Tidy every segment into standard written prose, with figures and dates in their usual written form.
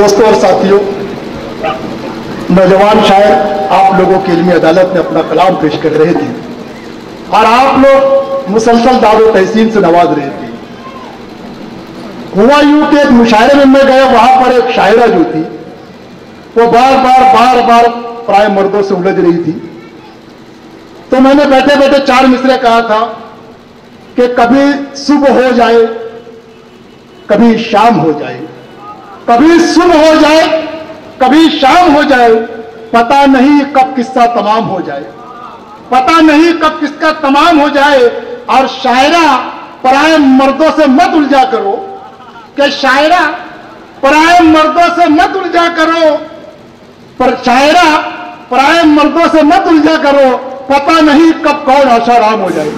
दोस्तों और साथियों, नौजवान शायर आप लोगों की इल्मी अदालत में अपना कलाम पेश कर रहे थे और आप लोग मुसलसल दावो तहसीन से नवाज रहे थे। हुआ यूं कि एक मुशायरे में मैं गया, वहां पर एक शायरा जो थी वो बार बार प्राय मर्दों से उलझ रही थी। तो मैंने बैठे बैठे 4 मिसरे कहा था कि कभी सुबह हो जाए, कभी शाम हो जाए, कभी सुबह हो जाए, कभी शाम हो जाए, पता नहीं कब किस्सा तमाम हो जाए, पता नहीं कब किसका तमाम हो जाए। और शायरा पराए मर्दों से मत उलझा करो, कि शायरा पराए मर्दों से मत उलझा करो, पर शायरा पराए मर्दों से मत उलझा करो, पता नहीं कब कौन आशाराम हो जाए।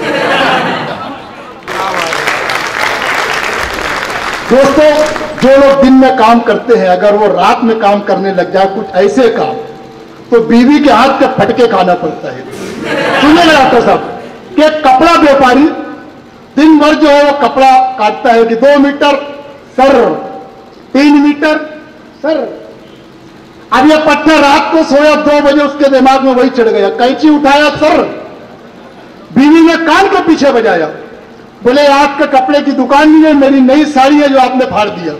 दोस्तों, जो लोग दिन में काम करते हैं अगर वो रात में काम करने लग जाए कुछ ऐसे काम, तो बीवी के हाथ के फटके खाना पड़ता है। सुनिए डॉक्टर साहब कि कपड़ा व्यापारी दिन भर जो है वो कपड़ा काटता है कि 2 मीटर सर, 3 मीटर सर। अब ये पट्टा रात को सोया 2 बजे उसके दिमाग में वही चढ़ गया, कैंची उठाया सर, बीवी ने कान के पीछे बजाया, बोले आपके कपड़े की दुकान नहीं है, मेरी नई साड़ी है जो आपने फाड़ दिया।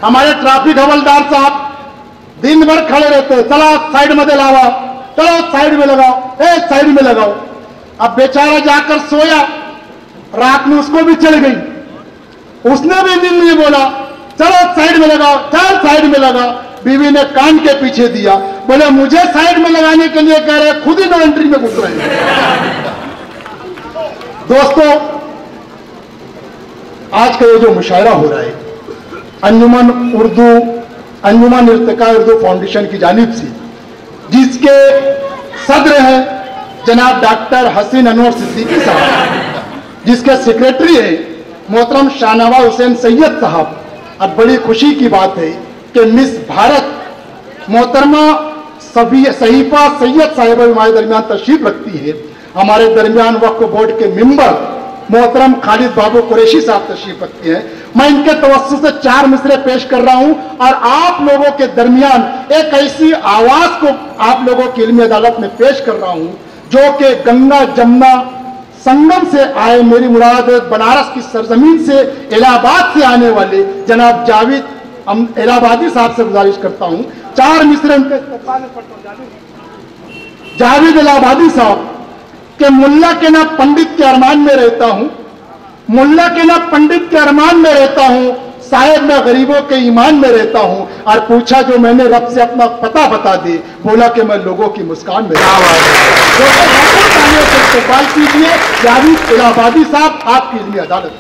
हमारे ट्रैफिक हवलदार साहब दिन भर खड़े रहते हैं, चलो साइड में लावा, चलो साइड में लगाओ, साइड में लगाओ। अब बेचारा जाकर सोया, रात में उसको भी चढ़ गई, उसने भी दिन में बोला चलो साइड में लगाओ, चल साइड में लगाओ। बीवी ने कान के पीछे दिया, बोले मुझे साइड में लगाने के लिए कह रहे, खुद ही नो एंट्री में घुस रहे हैं। दोस्तों, आज का ये जो मुशायरा हो रहा है अंजुमन इर्तिका उर्दू फाउंडेशन की जानिब से, जिसके सदर हैं जनाब डॉक्टर हसीन अनवर सिद्दीकी साहब, जिसके सेक्रेटरी है मोहतरम शाहनवाज हुसैन सैयद साहब। और बड़ी खुशी की बात है कि मिस भारत मोहतरमा सहीफा सैयद साहिबा हमारे दरमियान तशरीफ रखती है। हमारे दरमियान वक्फ बोर्ड के मेंबर मोहतरम खालिद बाबू कुरैशी साहब तशरीफ रखते हैं। मैं इनके तवस्सुस से 4 मिसरे पेश कर रहा हूं और आप लोगों के दरमियान एक ऐसी आवाज को आप लोगों की इल्मी अदालत में पेश कर रहा हूं जो कि गंगा जमुना संगम से आए, मेरी मुराद बनारस की सरजमीन से, इलाहाबाद से आने वाले जनाब जावेद इलाहाबादी साहब से गुजारिश करता हूं 4 मिसरे उनके इस्तेमाल में पढ़ता हूं। जावेद इलाहाबादी साहब के मुल्ला के ना पंडित के अरमान में रहता हूं, मुल्ला के ना पंडित के अरमान में रहता हूं, साहेब मैं गरीबों के ईमान में रहता हूं। और पूछा जो मैंने रब से अपना पता बता दे, बोला कि मैं लोगों की मुस्कान में इस्तेमाल कीजिए। जावेद इलाहाबादी साहब, आपकी इल्मी अदालत।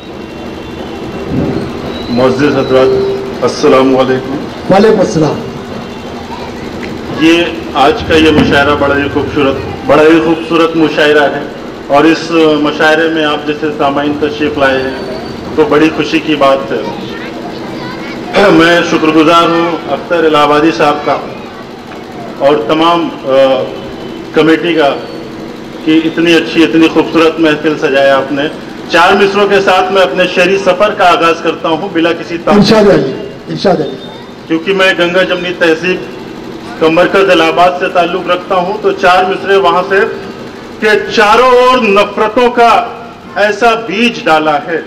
मुअज़्ज़िज़ हज़रात, अस्सलामु अलैकुम। वालेकुम अस्सलाम। ये आज का ये मुशायरा बड़ा ही खूबसूरत मुशायरा है और इस मुशायरे में आप जैसे सामाइन तशरीफ लाए हैं तो बड़ी खुशी की बात है। मैं शुक्रगुजार हूँ अख्तर इलाहाबादी साहब का और तमाम कमेटी का कि इतनी अच्छी इतनी खूबसूरत महफिल सजाया आपने। 4 मिसरों के साथ मैं अपने शहरी सफ़र का आगाज़ करता हूँ बिला किसी इंशाअल्लाह, क्योंकि मैं गंगा जमनी तहसीब का मरकज इलाहाबाद से ताल्लुक़ रखता हूँ। तो 4 मिसरे वहाँ से कि चारों ओर नफरतों का ऐसा बीज डाला है,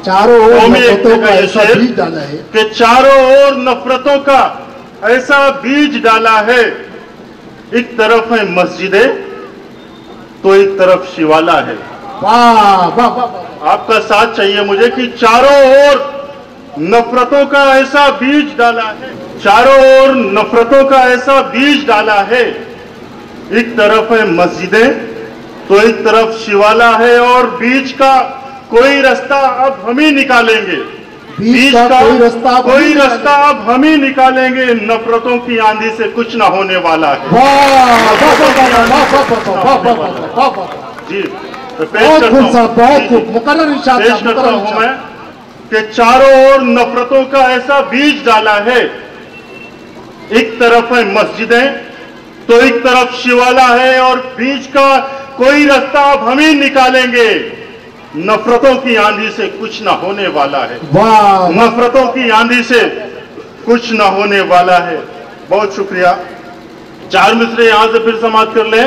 चारों ओर नफरतों का ऐसा बीज डाला है कि चारों ओर नफरतों का ऐसा बीज डाला है। एक तरफ है मस्जिदें तो एक तरफ शिवाला है। वाह वाह वाह, आपका साथ चाहिए मुझे कि चारों ओर नफरतों का ऐसा बीज डाला है, चारों ओर नफरतों का ऐसा बीज डाला है। एक तरफ है मस्जिदें तो एक तरफ शिवाला है और बीच का कोई रास्ता अब हम ही निकालेंगे, बीच का कोई रास्ता अब हम ही निकालेंगे। नफरतों की आंधी से कुछ ना होने वाला है। जी, तो पेश करता हूं मैं कि चारों ओर नफरतों का ऐसा बीज डाला है। एक तरफ है मस्जिदें तो एक तरफ शिवाला है और बीच का कोई रास्ता अब हम ही निकालेंगे। नफरतों की आंधी से कुछ ना होने वाला है। वाह, नफरतों की आंधी से कुछ न होने वाला है। बहुत शुक्रिया। चार मिसरे यहां से फिर समाप्त कर लें।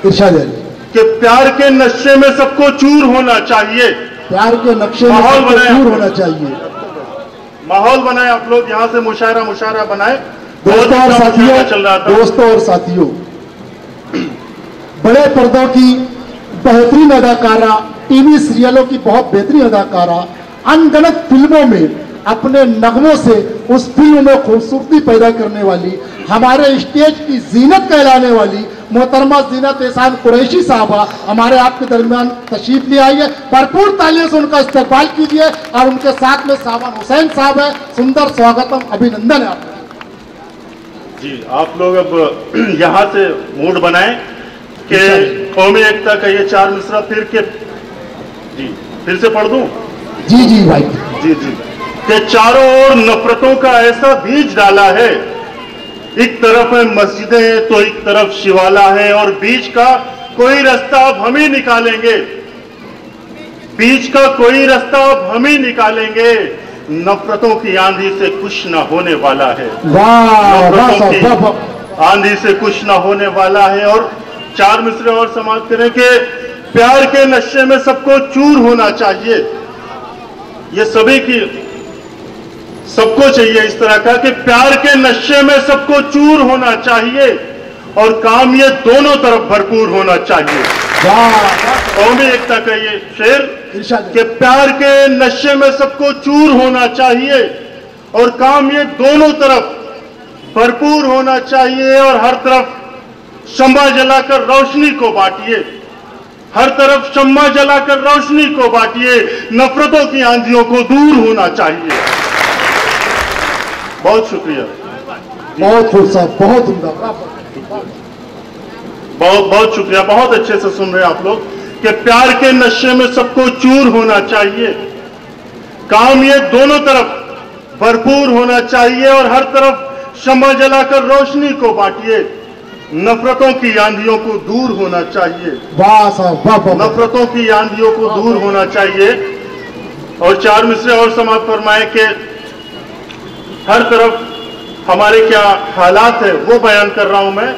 इरशाद है कि प्यार के नक्शे में सबको चूर होना चाहिए। प्यार के नक्शे में माहौल सबको बनाए, चूर होना चाहिए। माहौल बनाए आप लोग, यहां से मुशायरा बनाए। दोस्तों और साथियों, चल रहा था। दोस्तों और साथियों, बड़े पर्दों की बेहतरीन अदाकारा, टीवी सीरियलों की बहुत बेहतरीन अदाकारा, अनगिनत फिल्मों में अपने नगमों से उस फिल्म में खूबसूरती पैदा करने वाली, हमारे स्टेज की जीनत कहलाने वाली मोहतरमा जीनत एहसान कुरैशी साहबा हमारे आपके दरमियान तशरीफ ले आई है। भरपूर तालियों से उनका इस्तकबाल कीजिए। और उनके साथ में सावन हुसैन साहब है। सुंदर स्वागतम, अभिनंदन है आपका। जी, आप लोग अब यहां से मूड बनाएं कि कौमी एकता का ये चार मिसरा फिर से पढ़ दूं। जी भाई जी कि चारों ओर नफरतों का ऐसा बीज डाला है, एक तरफ है मस्जिदें तो एक तरफ शिवाला है, और बीच का कोई रास्ता अब हम ही निकालेंगे, बीच का कोई रास्ता अब हम ही निकालेंगे, नफरतों की आंधी से कुछ न होने वाला है। नफरतों की आंधी से कुछ न होने वाला है। और चार मिसरे और समाप्त करें कि प्यार के नशे में सबको चूर होना चाहिए। ये सभी की सबको चाहिए इस तरह का कि प्यार के नशे में सबको चूर होना चाहिए, और काम ये दोनों तरफ भरपूर होना चाहिए। कौमी एकता का ये शेर कि प्यार के नशे में सबको चूर होना चाहिए, और काम ये दोनों तरफ भरपूर होना चाहिए, और हर तरफ शम्मा जलाकर रोशनी को बांटिए, हर तरफ शम्मा जलाकर रोशनी को बांटिए, नफरतों की आंधियों को दूर होना चाहिए। बहुत शुक्रिया। बहुत खूब साहब, बहुत उम्दा, बहुत शुक्रिया। बहुत अच्छे से सुन रहे हैं आप लोग कि प्यार के नशे में सबको चूर होना चाहिए, काम ये दोनों तरफ भरपूर होना चाहिए, और हर तरफ शम्मा जलाकर रोशनी को बांटिए, नफरतों की आंधियों को दूर होना चाहिए। वाह साहब, वाह। नफरतों की आंधियों को दूर होना चाहिए। और चार मिसरे और समाप्त फरमाए कि हर तरफ हमारे क्या हालात है वो बयान कर रहा हूं मैं,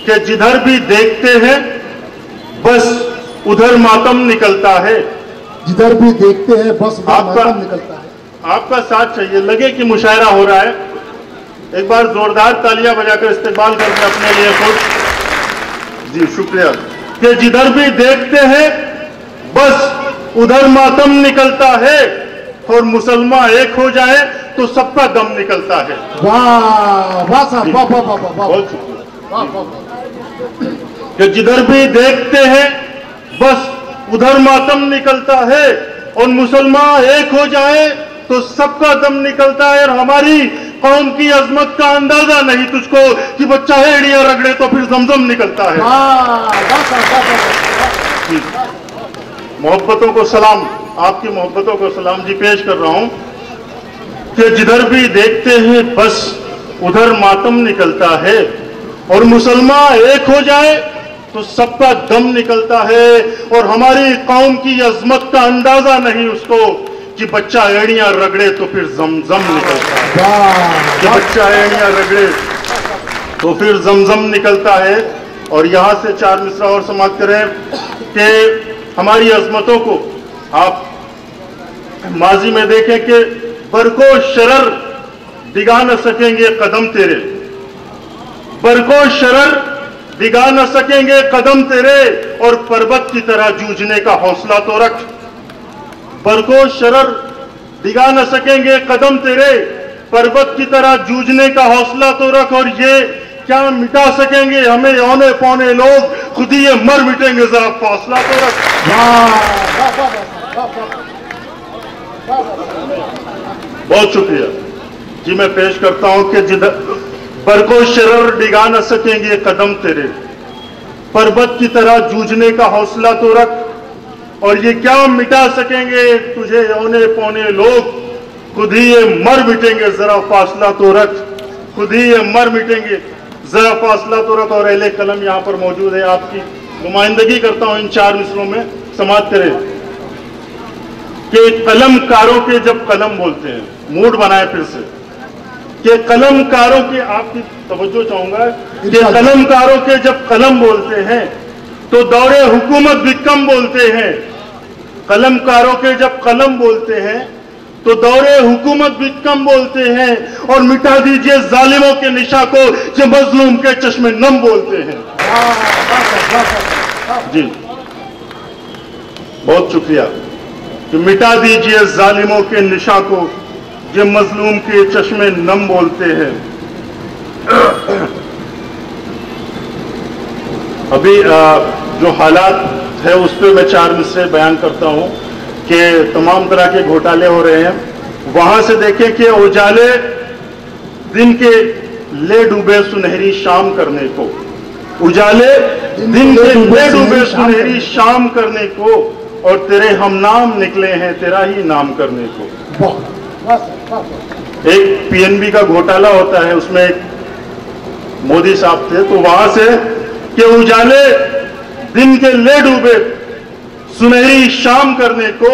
कि जिधर भी देखते हैं बस उधर मातम निकलता है। जिधर भी देखते हैं बस मातम निकलता है। आपका साथ चाहिए, लगे कि मुशायरा हो रहा है, एक बार जोरदार तालियां बजाकर इस्तेमाल करके अपने लिए खुद। जी शुक्रिया। कि जिधर भी देखते हैं बस उधर मातम निकलता है, और मुसलमान एक हो जाए तो सबका दम निकलता है। वाह वाह साहब, वाह वाह वाह वाह। बहुत शुक्रिया। कि जिधर भी देखते हैं बस उधर मातम निकलता है, और मुसलमान एक हो जाए तो सबका दम निकलता है, और हमारी कौम की अजमत का अंदाजा नहीं तुझको कि बच्चा एड़ियां रगड़े तो फिर जमजम निकलता है। मोहब्बतों को सलाम, आपकी मोहब्बतों को सलाम जी पेश कर रहा हूं कि जिधर भी देखते हैं बस उधर मातम निकलता है, और मुसलमान एक हो जाए तो सबका दम निकलता है, और हमारी कौम की अजमत का अंदाजा नहीं उसको कि बच्चा एड़ियां रगड़े तो फिर जमजम निकलता है। कि बच्चा एड़ियां रगड़े तो फिर जमजम निकलता है। और यहां से चार मिसरा और समाप्त करें कि हमारी अजमतों को आप माजी में देखें कि बरको शरर दिगा न सकेंगे कदम तेरे, बरको शरर दिगा न सकेंगे कदम तेरे, और पर्वत की तरह जूझने का हौसला तो रख। बरको शरर दिगा न सकेंगे कदम तेरे, पर्वत की तरह जूझने का हौसला तो रख, और ये क्या मिटा सकेंगे हमें औने पौने लोग, खुद ही ये मर मिटेंगे, जरा फौसला तो रख। बहुत शुक्रिया जी। मैं पेश करता हूं कि जिधर बरको शरर डिगा न सकेंगे कदम तेरे, पर्वत की तरह जूझने का हौसला तो रख, और ये क्या मिटा सकेंगे तुझे औने पौने लोग, खुद ही ये मर मिटेंगे, जरा फासला तो रख, खुद ही ये मर मिटेंगे, जरा फासला तो रख। और अहले कलम यहाँ पर मौजूद है, आपकी नुमाइंदगी करता हूं इन चार मिसरों में, समाप्त करें कि कलमकारों के जब कलम बोलते हैं, मूड बनाए फिर से कि कलमकारों के, आपकी तवज्जो चाहूंगा कि कलमकारों के जब कलम बोलते हैं तो दौरे हुकूमत भी कम बोलते हैं। कलमकारों के जब कलम बोलते हैं तो दौरे हुकूमत भी कम बोलते हैं। और मिटा दीजिए जालिमों के निशा को जो मजलूम के चश्मे नम बोलते हैं। जी बहुत शुक्रिया कि मिटा दीजिए जालिमों के निशा को जो मजलूम के चश्मे नम बोलते हैं। अभी जो हालात है उस पर मैं 4 मिसरे बयान करता हूं कि तमाम तरह के घोटाले हो रहे हैं। वहां से देखें कि उजाले दिन के ले डूबे सुनहरी शाम करने को, उजाले दिन के ले डूबे सुनहरी शाम करने को, और तेरे हम नाम निकले हैं तेरा ही नाम करने को। एक पीएनबी का घोटाला होता है, उसमें एक मोदी साहब थे, तो वहां से कि उजाले दिन के ले डूबे सुनहरी शाम करने को,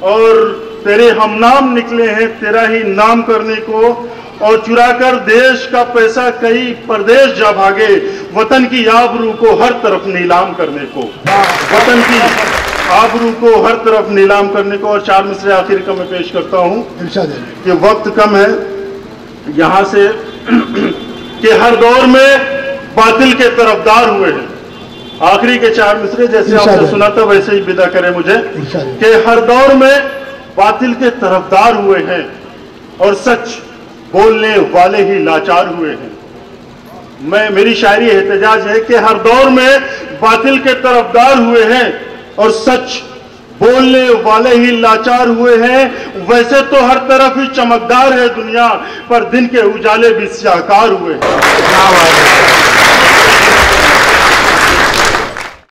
और तेरे हम नाम निकले हैं तेरा ही नाम करने को, और चुराकर देश का पैसा कई परदेश जा भागे, वतन की आबरू को हर तरफ नीलाम करने को, वतन की आबरू को हर तरफ नीलाम करने को। और 4 मिसरे आखिर का मैं पेश करता हूं कि वक्त कम है यहां से कि हर दौर में बातिल के तरफदार हुए हैं। आखिरी के 4 मिसरे जैसे आपने सुना था वैसे ही विदा करें मुझे कि हर दौर में बातिल के तरफदार हुए हैं और सच बोलने वाले ही लाचार हुए हैं। मेरी शायरी एहतजाज है कि हर दौर में बातिल के तरफदार हुए हैं और सच बोलने वाले ही लाचार हुए हैं। वैसे तो हर तरफ ही चमकदार है दुनिया, पर दिन के उजाले भी स्याहकार हुए हैं।